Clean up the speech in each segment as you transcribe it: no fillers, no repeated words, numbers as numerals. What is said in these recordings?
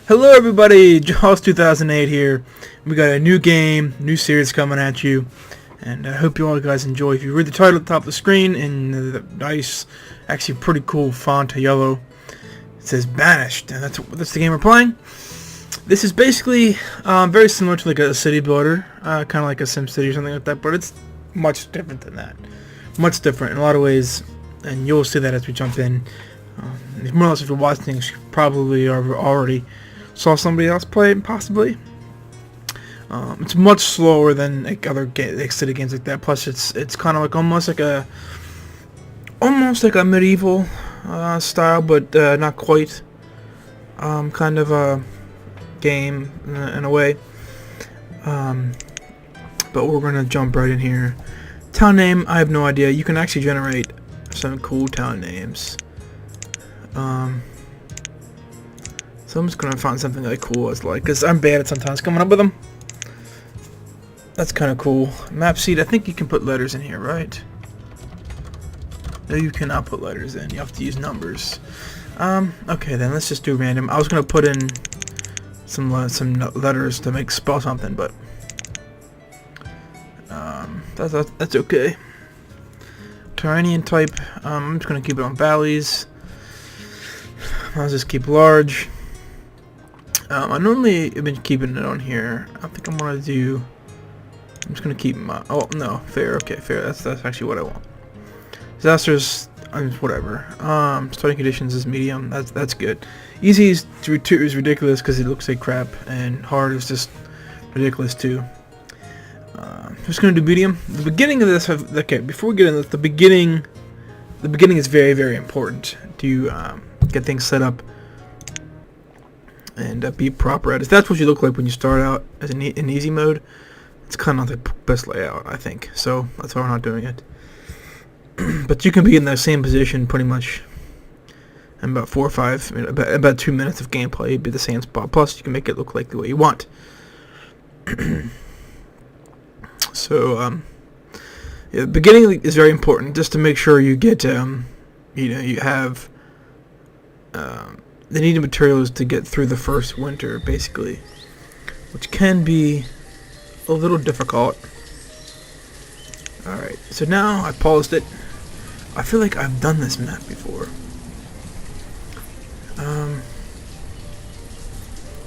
Hello everybody, jaws2008 here. We got a new game, new series coming at you, and I hope you all guys enjoy. If you read the title at the top of the screen in the nice, actually pretty cool font of yellow, it says Banished, and that's the game we're playing. This is basically very similar to like a city builder, kind of like a SimCity or something like that, but it's much different than that. Much different in a lot of ways, and you'll see that as we jump in. More or less, if you're watching things, you probably already saw somebody else play it, possibly. It's much slower than like other city games like that. Plus, it's kind of like almost like a medieval style, but not quite. Kind of a game in a way. But we're gonna jump right in here. Town name, I have no idea. You can actually generate some cool town names. So I'm just gonna find something like cool as like, cause I'm bad at sometimes coming up with them. That's kind of cool. Map seed. I think you can put letters in here, right? No, you cannot put letters in. You have to use numbers. Okay, then let's just do random. I was gonna put in some letters to make spell something, but that's okay. Terrain type. I'm just gonna keep it on valleys. I'll just keep large. I normally have been keeping it on here. I think I'm gonna do. I'm just gonna keep my. Oh no, fair. Okay, fair. That's actually what I want. Disasters, whatever. Starting conditions is medium. That's good. Easy is ridiculous because it looks like crap, and hard is just ridiculous too. I'm just gonna do medium. The beginning of this. Okay, before we get into this, the beginning is very, very important to get things set up and be proper at it. That's what you look like when you start out as in easy mode. It's kind of the best layout, I think. So that's why we're not doing it. But you can be in the same position pretty much in about 4 or 5, about 2 minutes of gameplay. You'd be the same spot. Plus, you can make it look like the way you want. So, yeah, the beginning is very important, just to make sure you get, you have the needed materials to get through the first winter, basically, which can be a little difficult. Alright, so now I paused it. I feel like I've done this map before.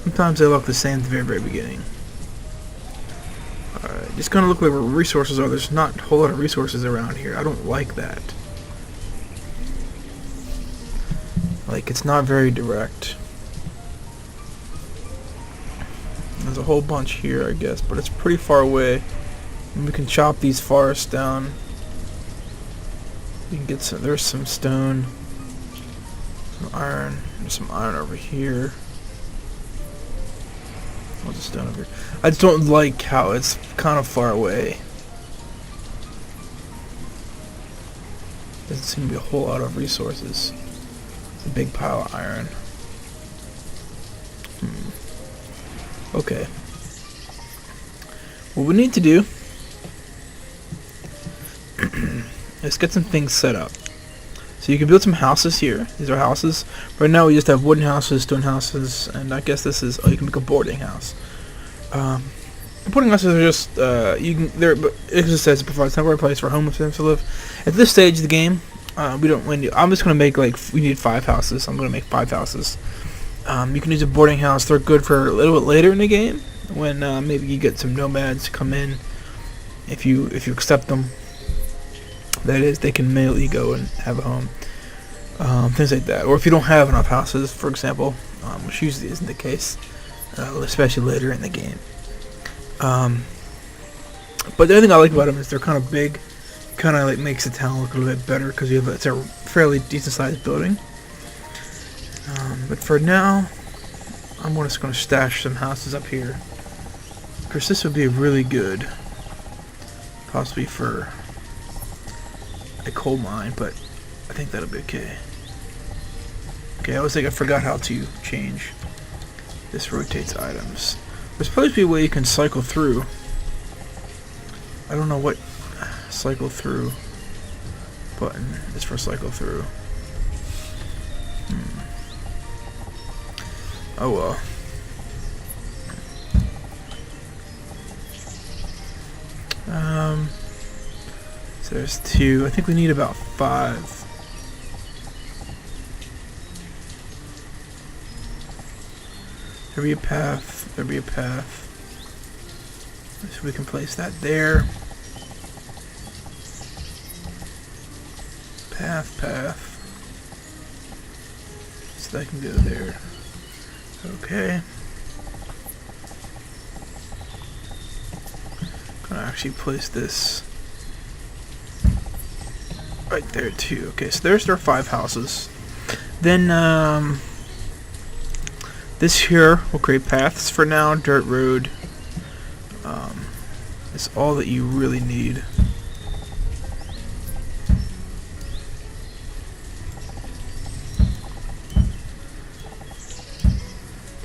Sometimes they look the same at the very, very beginning. Alright, just gonna look where resources are. There's not a whole lot of resources around here. I don't like that. Like, it's not very direct. There's a whole bunch here, I guess, but it's pretty far away. And we can chop these forests down. We can get some. There's some stone, some iron. There's some iron over here. What's the stone over here? I just don't like how it's kind of far away. Doesn't seem to be a whole lot of resources. It's a big pile of iron. Okay. What we need to do is get some things set up. So you can build some houses here. These are houses. Right now we just have wooden houses, stone houses, and I guess this is. Oh, you can make a boarding house. Boarding houses are just it just says it provides a temporary place for homeless to live. At this stage of the game, I'm just gonna make we need 5 houses. I'm gonna make 5 houses. You can use a boarding house. They're good for a little bit later in the game when maybe you get some nomads to come in. If you accept them, that is, they can immediately go and have a home. Things like that. Or if you don't have enough houses, for example, which usually isn't the case, especially later in the game. But the other thing I like about them is they're kind of big. Kind of like makes the town look a little bit better because it's a fairly decent sized building. But for now, I'm just going to stash some houses up here. Of course, this would be really good, possibly for a coal mine, but I think that'll be okay. Okay, I was like I forgot how to change. This rotates items. There's supposed to be a way you can cycle through. I don't know what cycle through button is for cycle through. Oh well. So there's 2. I think we need about 5. There'll be a path. There'll be a path. So we can place that there. Path. So that can go there. Okay. Gonna actually place this right there too. Okay, so there's our 5 houses. Then this here will create paths for now. Dirt road is all that you really need.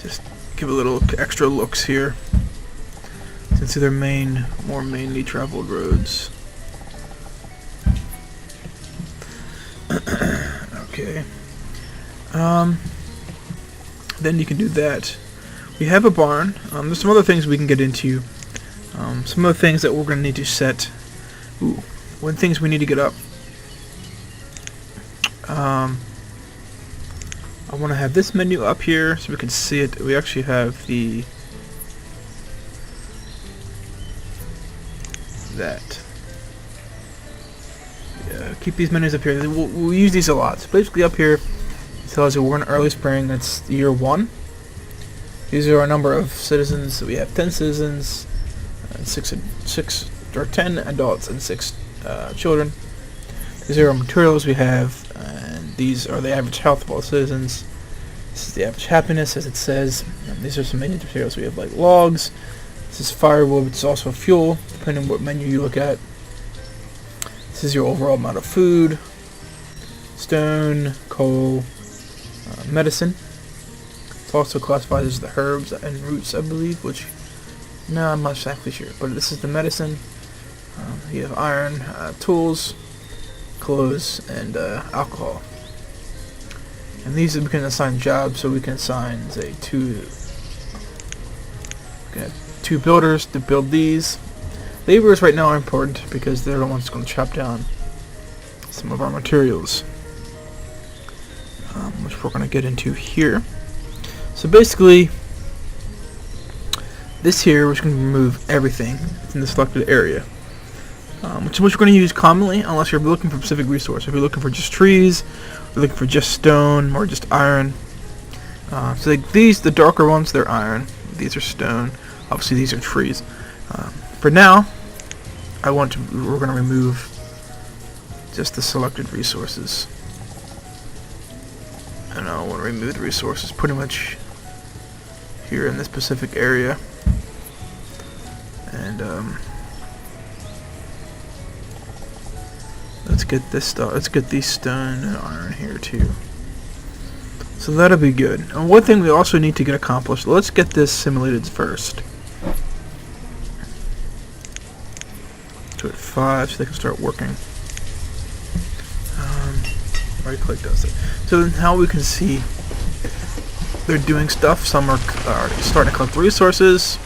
Just give a little extra looks here, since they're more mainly traveled roads. Okay. Then you can do that. We have a barn. There's some other things we can get into. Some other things that we're going to need to set. One things we need to get up. I want to have this menu up here so we can see it. We actually have that. Yeah, keep these menus up here. We'll use these a lot. So basically up here, it tells you we're in early spring. That's year 1. These are our number of citizens. So we have 10 citizens, and 6 or 10 adults and 6 children. These are our materials we have, and these are the average health of all citizens. This is the average happiness, as it says. And these are some main materials we have, like logs. This is firewood, which is also fuel, depending on what menu you look at. This is your overall amount of food. Stone, coal, medicine. It's also classified as the herbs and roots, I believe, which, no, I'm not exactly sure. But this is the medicine. You have iron, tools, clothes, and alcohol. And these we can assign jobs, so we can assign, say, 2 builders to build these. Laborers right now are important because they're the ones going to chop down some of our materials, which we're going to get into here. So basically, this here, we're just going to remove everything in the selected area, which we're going to use commonly unless you're looking for a specific resource. If you're looking for just trees, you're looking for just stone, or just iron. So like these, the darker ones, they're iron. These are stone. Obviously, these are trees. For now, we're going to remove just the selected resources. And I want to remove the resources pretty much here in this specific area. And let's get this stuff. Let's get these stone and iron here too. So that'll be good. And one thing we also need to get accomplished. Let's get this simulated first. So at 5, so they can start working. Right click does it. So then how we can see they're doing stuff. Some are already starting to collect resources.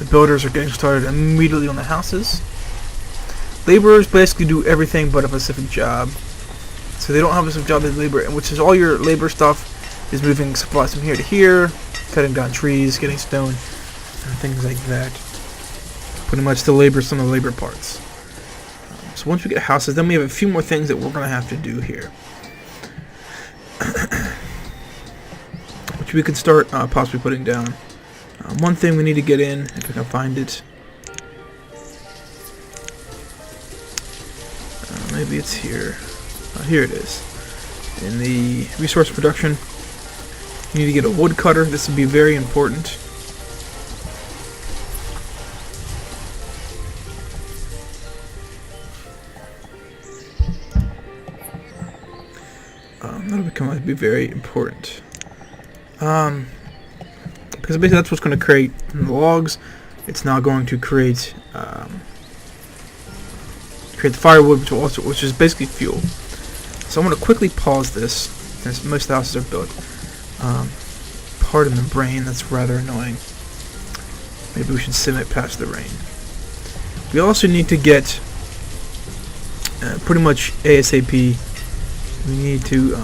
The builders are getting started immediately on the houses. Laborers basically do everything but a specific job. So they don't have a specific job, they labor, which is all your labor stuff is moving supplies from here to here, cutting down trees, getting stone, and things like that. Pretty much the labor, some of the labor parts. So once we get houses, then we have a few more things that we're going to have to do here. Which we could start possibly putting down. One thing we need to get in, if we can find it. Maybe it's here. Here it is. In the resource production, you need to get a woodcutter. This would be very important. That'll be very important. Because basically that's what's going to create the logs. It's now going to create the firewood, which is basically fuel. So I'm going to quickly pause this, since most of the houses are built. Pardon the rain, that's rather annoying. Maybe we should sim it past the rain. We also need to get pretty much ASAP. We need to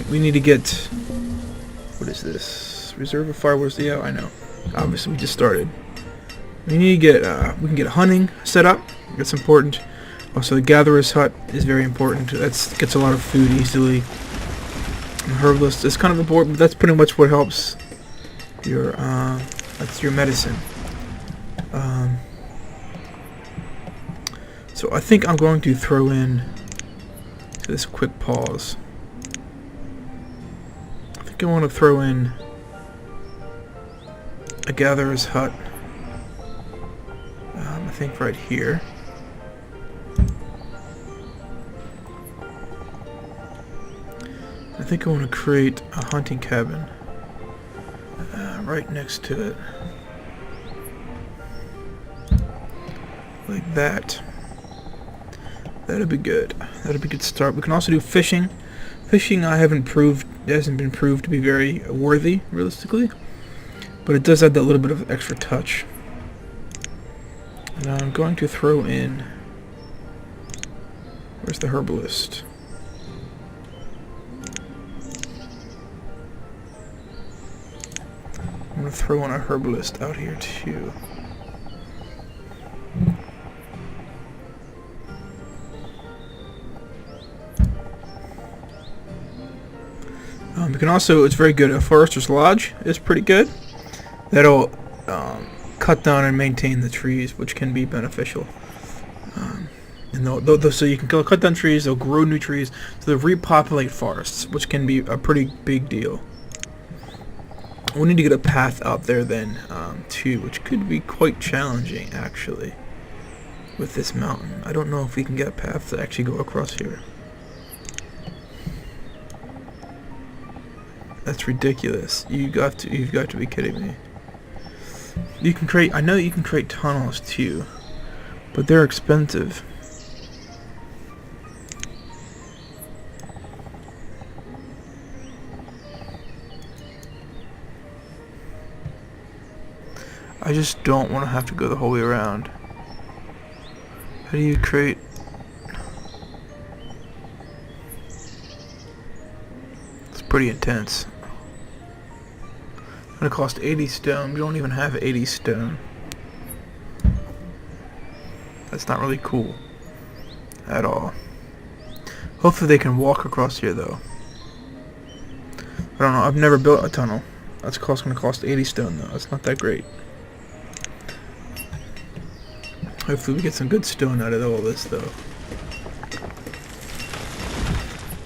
we need to get, what is this? Reserve of fireworks. Yeah, I know. Obviously, we just started. We need to get we can get hunting set up. That's important. Also, the gatherer's hut is very important. That gets a lot of food easily. And herbalist is kind of important, but that's pretty much what helps your that's your medicine. So I think I'm going to throw in this quick pause. I think I want to throw in a gatherer's hut. I think right here. I think I want to create a hunting cabin right next to it. Like that. That'd be good. That'd be a good start. We can also do fishing. Fishing hasn't been proved to be very worthy, realistically. But it does add that little bit of extra touch. And I'm going to throw in... Where's the herbalist? I'm going to throw in a herbalist out here too. You can also, it's very good. A forester's lodge is pretty good. That'll cut down and maintain the trees, which can be beneficial. And so you can cut down trees, they'll grow new trees, so they'll repopulate forests, which can be a pretty big deal. We need to get a path out there then, too, which could be quite challenging, actually, with this mountain. I don't know if we can get a path to actually go across here. That's ridiculous. You've got to be kidding me. You can create, I know you can create tunnels too, but they're expensive. I just don't want to have to go the whole way around. How do you create... It's pretty intense. It's gonna cost 80 stone. We don't even have 80 stone. That's not really cool at all. Hopefully they can walk across here though. I don't know, I've never built a tunnel. That's gonna cost 80 stone though. That's not that great. Hopefully we get some good stone out of all this though.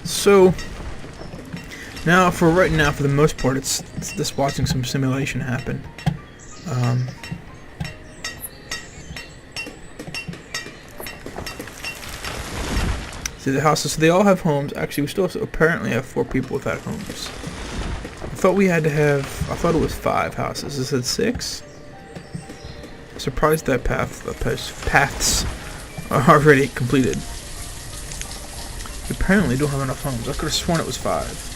So now, for right now, for the most part, it's just watching some simulation happen. See the houses, so they all have homes. Actually, we still apparently have 4 people without homes. I thought we had to have, I thought it was 5 houses. Is it 6? I'm surprised that paths are already completed. We apparently don't have enough homes. I could have sworn it was 5.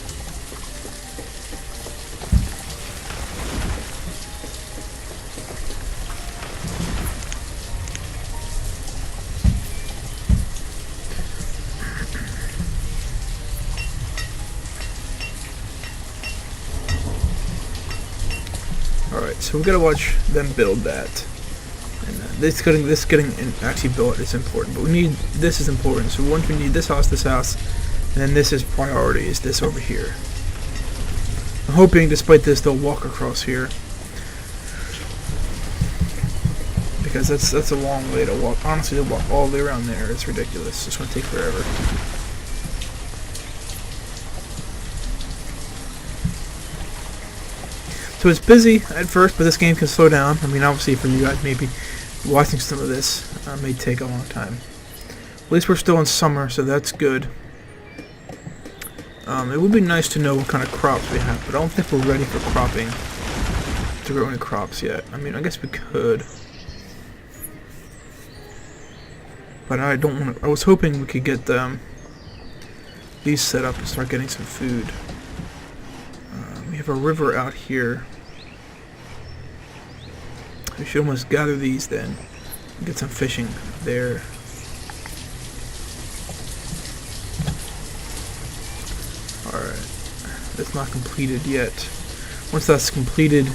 Alright, so we gotta watch them build that. And this getting actually built is important, but we need, this is important. So once we need this house, and then this is priority, is this over here. I'm hoping, despite this, they'll walk across here. Because that's a long way to walk. Honestly, to walk all the way around there, it's ridiculous. It's gonna take forever. So it's busy at first, but this game can slow down. I mean, obviously for you guys, maybe watching some of this may take a long time. At least we're still in summer, so that's good. It would be nice to know what kind of crops we have, but I don't think we're ready for cropping, to grow any crops yet. I mean, I guess we could. But I don't want to, I was hoping we could get these set up and start getting some food. We have a river out here. We should almost gather these then. Get some fishing there. Alright. That's not completed yet. Once that's completed,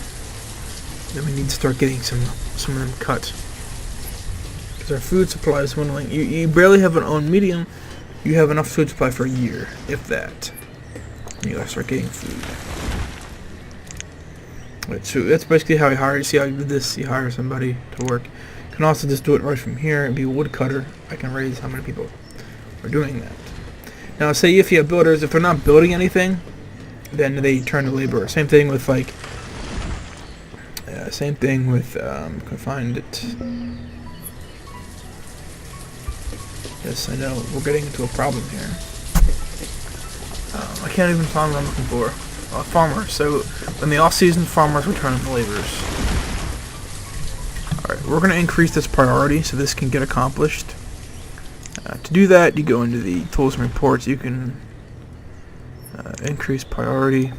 then we need to start getting some of them cut. Because our food supply is dwindling. You barely have an own medium. You have enough food supply for a year, if that. And you gotta start getting food. Right, so that's basically how I hire. See how I did this? You hire somebody to work. You can also just do it right from here and be a woodcutter. I can raise how many people are doing that. Now, say if you have builders, if they're not building anything, then they turn to labor. Same thing with like. Same thing with. Can I find it? Yes, I know we're getting into a problem here. I can't even find what I'm looking for. Farmers. So in the off-season, farmers return to laborers. All right, we're going to increase this priority so this can get accomplished. To do that, you go into the tools and reports. You can increase priority,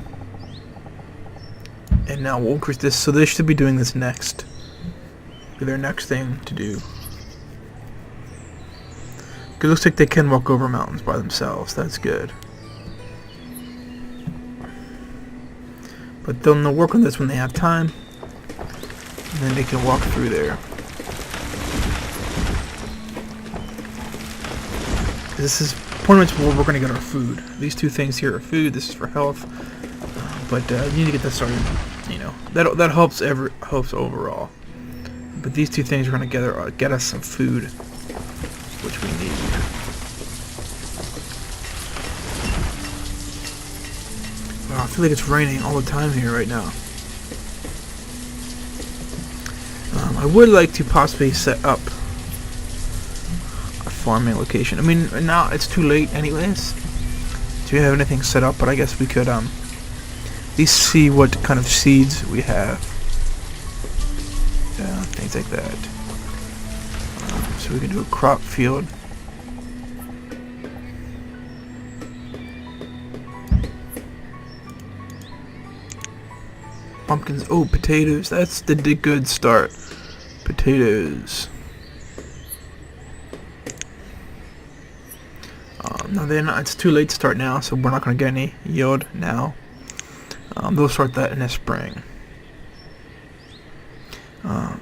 and now we'll increase this. So they should be doing this next. Be their next thing to do. It looks like they can walk over mountains by themselves. That's good. But they'll work on this when they have time, and then they can walk through there. This is pretty much where we're going to get our food. These two things here are food. This is for health, but you need to get that started. You know that helps overall. But these two things are going to get us some food, which we need. Wow, I feel like it's raining all the time here right now. I would like to possibly set up a farming location. I mean, now it's too late anyways to have anything set up, but I guess we could at least see what kind of seeds we have. Things like that. So we can do a crop field. Pumpkins. Oh, potatoes. That's the good start. Potatoes. Now it's too late to start now, so we're not going to get any yield now. They'll start that in the spring.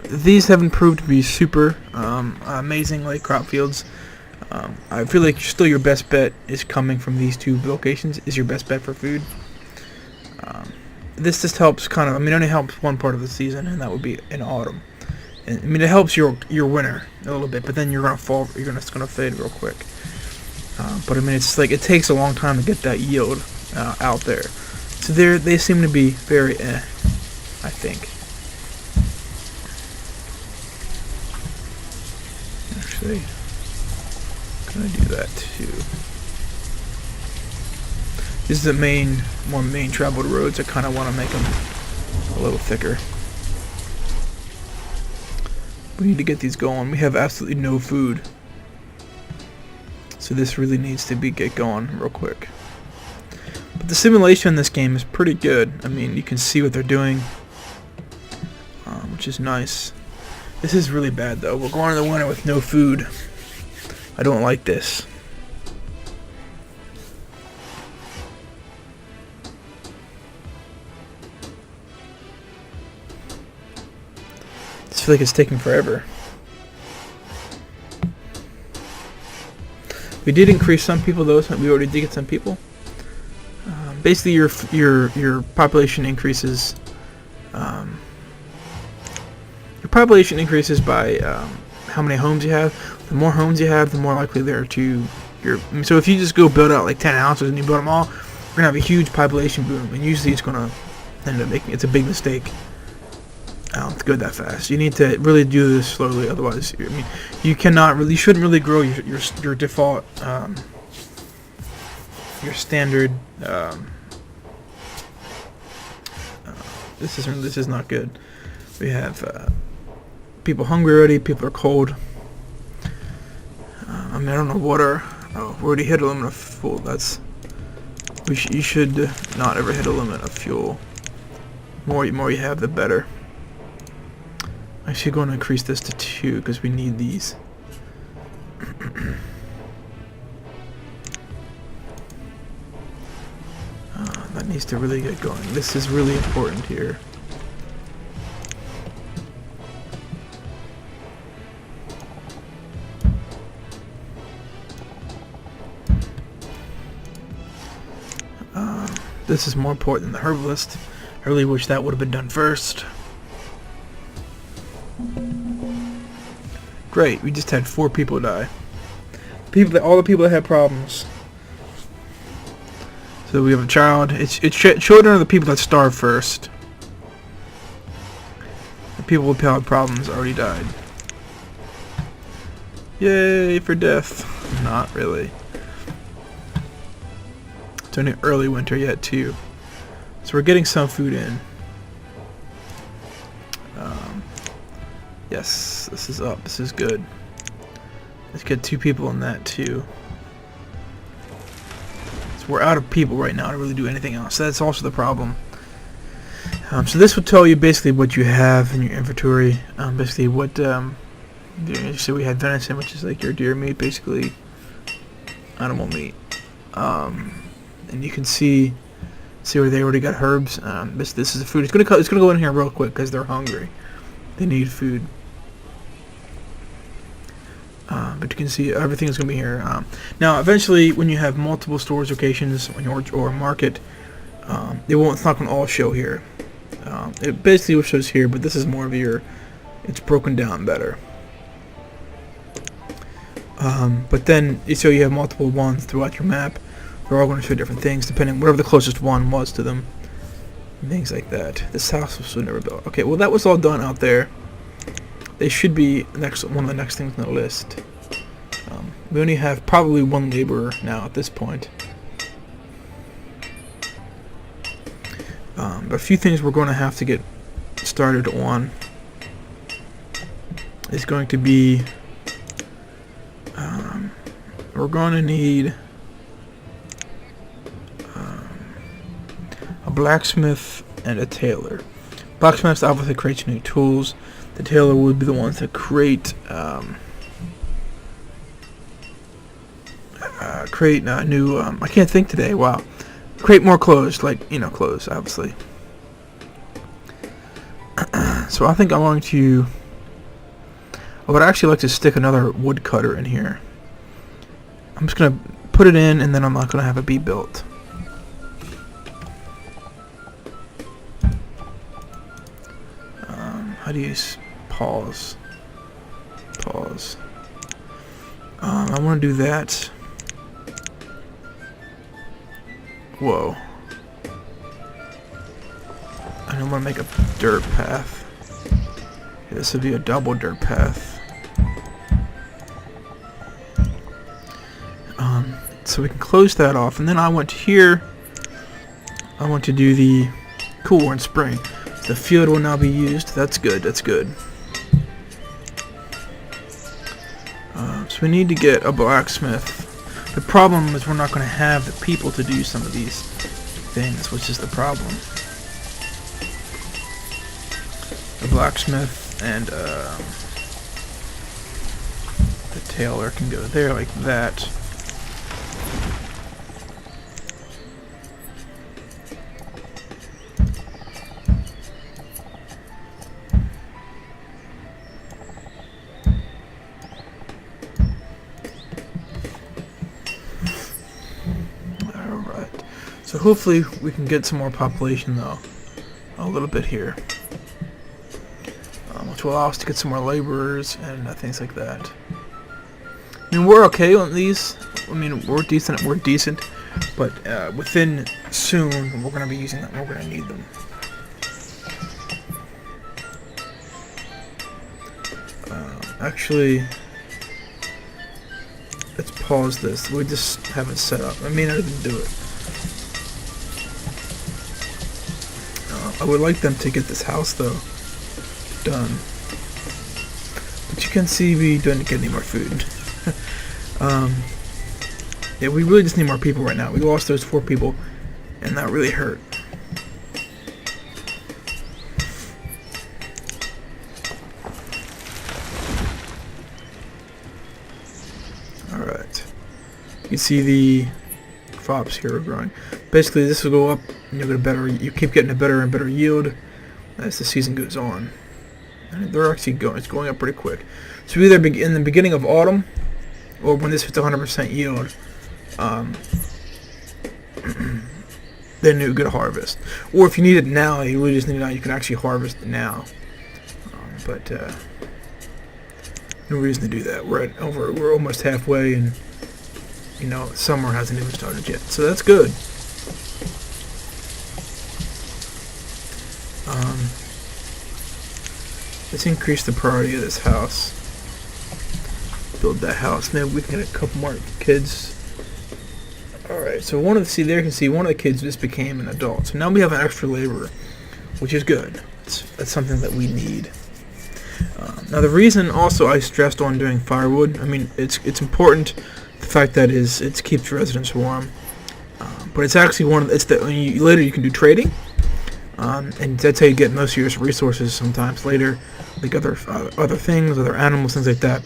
These haven't proved to be super amazing like crop fields. I feel like still your best bet is coming from these two locations. Is your best bet for food. This just helps kind of. I mean, it only helps one part of the season, and that would be in autumn. And, I mean, it helps your winter a little bit, but then you're gonna fall. It's gonna fade real quick. But I mean, it's like it takes a long time to get that yield out there. So they seem to be very I think. Actually, gonna do that too. This is the more main traveled roads. I kind of want to make them a little thicker. We need to get these going. We have absolutely no food, so this really needs to get going real quick. But the simulation in this game is pretty good. I mean, you can see what they're doing, which is nice. This is really bad though. We're going to the winter with no food. I don't like this. I feel like it's taking forever. We did increase some people though. So we already did get some people. Basically, your population increases. Your population increases by how many homes you have. The more homes you have, the more likely they are to. So if you just go build out like 10 houses and you build them all, you're gonna have a huge population boom, and usually it's gonna end up it's a big mistake. To go that fast. You need to really do this slowly, otherwise, I mean, you shouldn't really grow your default, your standard. This is not good. We have people hungry already. People are cold. I mean, I don't know water. Oh, we already hit a limit of fuel. You should not ever hit a limit of fuel. More you have, the better. Actually, going to increase this to 2 because we need these. That needs to really get going. This is really important here. This is more important than the herbalist. I really wish that would have been done first. Great, we just had 4 people die. All the people that had problems. So we have a child. Children are the people that starve first. The people with problems already died. Yay for death. Not really. It's only early winter yet too. So we're getting some food in. Yes, this is up. This is good. Let's get 2 people in that too. So we're out of people right now to really do anything else. That's also the problem. So this will tell you basically what you have in your inventory. Basically what, so we had venison, which is like your deer meat, basically animal meat. And you can see where they already got herbs. This is the food. It's gonna go in here real quick because they're hungry. They need food. But you can see everything is going to be here. Now, eventually, when you have multiple storage locations or market, it's not going to all show here. It basically shows here, but this is more of it's broken down better. But then, so you have multiple ones throughout your map. They're all going to show different things, depending whatever the closest one was to them. Things like that. This house was never built. Okay, well that was all done out there. They should be one of the next things on the list. We only have probably 1 laborer now at this point. But a few things we're going to have to get started on is going to be we're going to need a blacksmith and a tailor. Blacksmith obviously creates new tools. The tailor would be the ones that create new. I can't think today. Wow, create more clothes, clothes, obviously. So I think I'm going to. I would actually like to stick another woodcutter in here. I'm just gonna put it in, and then I'm not gonna have it be built. How do you pause? Pause. I want to do that. Whoa. And I want to make a dirt path. Okay, this would be a double dirt path. So we can close that off, and then I want here. I want to do the cool in spring. The field will now be used. That's good. That's good. So we need to get a blacksmith. The problem is we're not going to have the people to do some of these things, which is the problem. The blacksmith and the tailor can go there like that. So hopefully we can get some more population though, a little bit here, which will allow us to get some more laborers and things like that. I mean, we're okay on these. I mean, we're decent, but within soon we're going to be using them. We're going to need them. Actually, let's pause this. We just have it set up. I may not even do it. I would like them to get this house though done, but you can see we don't get any more food. Yeah, we really just need more people right now. We lost those 4 people, and that really hurt. You can see the crops here are growing. Basically, this will go up, and you'll get a better. You keep getting a better and better yield as the season goes on. And they're actually going. It's going up pretty quick. So either in the beginning of autumn, or when this hits 100% yield, then you get a harvest. Or if you need it now, you really just need it now. You can actually harvest it now. But no reason to do that. We're almost halfway, and summer hasn't even started yet, so that's good. Let's increase the priority of this house. Build that house. Maybe we can get a couple more kids. Alright, so one of the kids just became an adult. So now we have an extra laborer, which is good. That's something that we need. Now the reason also I stressed on doing firewood, I mean it's important. The fact that it keeps residents warm, but it's actually later you can do trading, and that's how you get most of your resources. Sometimes later, like other things, other animals, things like that.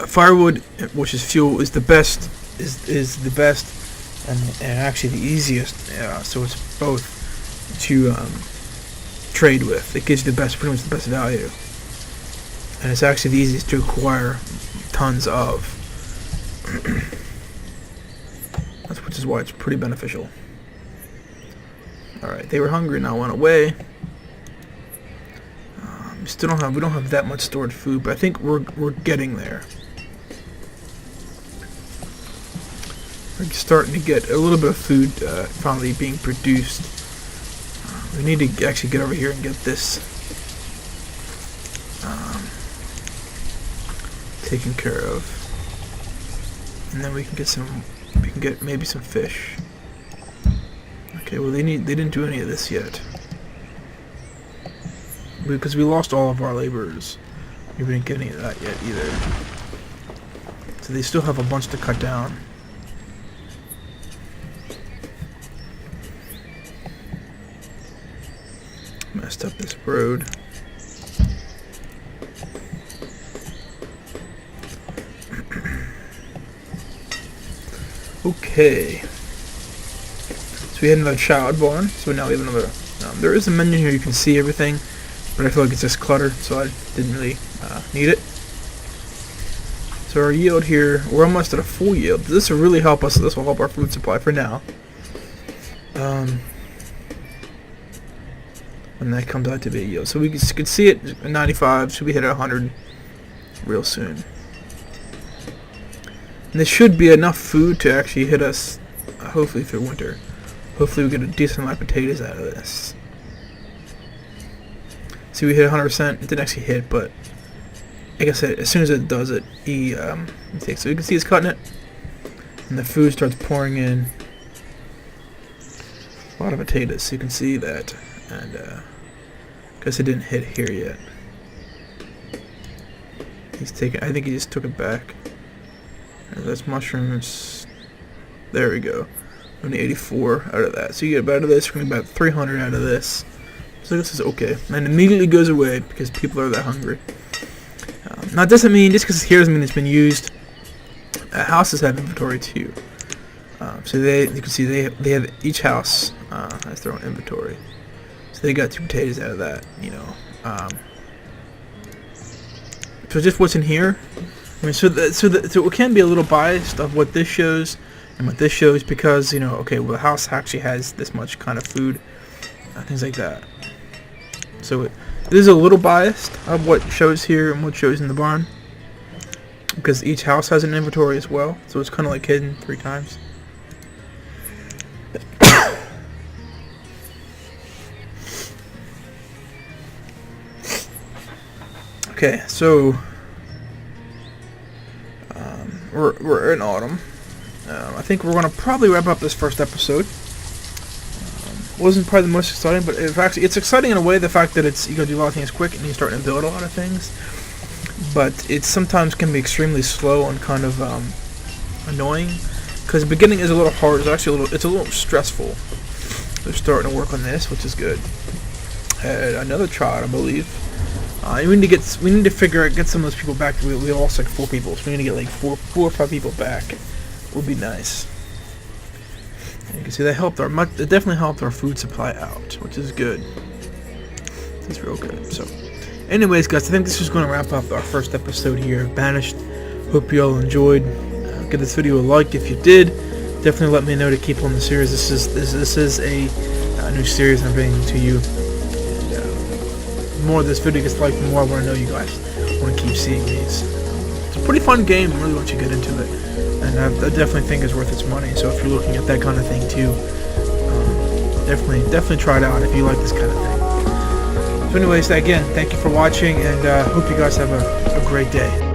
Firewood, which is fuel, is the best. Is the best, and actually the easiest. So it's both to trade with. It gives you pretty much the best value, and it's actually the easiest to acquire tons of. Which is why it's pretty beneficial. Alright, they were hungry and now went away. We don't have that much stored food, but I think we're getting there. We're starting to get a little bit of food finally being produced. We need to actually get over here and get this taken care of. And then we can get maybe some fish. Okay, well they didn't do any of this yet. Because we lost all of our laborers. We didn't get any of that yet either. So they still have a bunch to cut down. Messed up this road. Okay, so we had another child born, so now we have another, there is a menu here, you can see everything, but I feel like it's just cluttered, so I didn't really need it. So our yield here, we're almost at a full yield. This will really help us, this will help our food supply for now. When that comes out to be a yield. So we can see it at 95, so we hit 100 real soon. And this should be enough food to actually hit us, hopefully through winter. Hopefully we get a decent amount of potatoes out of this. See, we hit 100%. It didn't actually hit, but like I said, as soon as it does it, he takes. So you can see it's cutting it, and the food starts pouring in. A lot of potatoes, so you can see that. And I guess it didn't hit here yet. He's taking. I think he just took it back. That's mushrooms. There we go. Only 84 out of that. So you get about this. We're going to get about 300 out of this. So this is okay. And immediately goes away because people are that hungry. Now it doesn't mean, just because it's here doesn't mean it's been used. Houses have inventory too. So you can see they have, each house has their own inventory. So they got 2 potatoes out of that, So just what's in here. I mean, so it can be a little biased of what this shows and what this shows because, okay, well, the house actually has this much kind of food, things like that. So it is a little biased of what shows here and what shows in the barn because each house has an inventory as well. So it's kind of like hidden 3 times. Okay, so we're in autumn. I think we're going to probably wrap up this first episode. Wasn't probably the most exciting, but it's exciting in a way. The fact that you got to do a lot of things quick and you're starting to build a lot of things, but it sometimes can be extremely slow and kind of annoying because the beginning is a little hard. It's actually a little stressful. They're starting to work on this, which is good. Had another child, I believe. We need to get some of those people back. We lost like 4 people, so we need to get like 4 or 5 people back. Would be nice. And you can see that it definitely helped our food supply out, which is good. It's real good. So, anyways, guys, I think this is going to wrap up our first episode here of Banished. Hope you all enjoyed. Give this video a like if you did. Definitely let me know to keep on the series. This is a new series I'm bringing to you. The more this video gets liked, the more I want to know you guys want to keep seeing these. It's a pretty fun game, really, once you get into it, and I definitely think it's worth its money. So if you're looking at that kind of thing too, definitely try it out if you like this kind of thing. So anyways, again, thank you for watching, and hope you guys have a great day.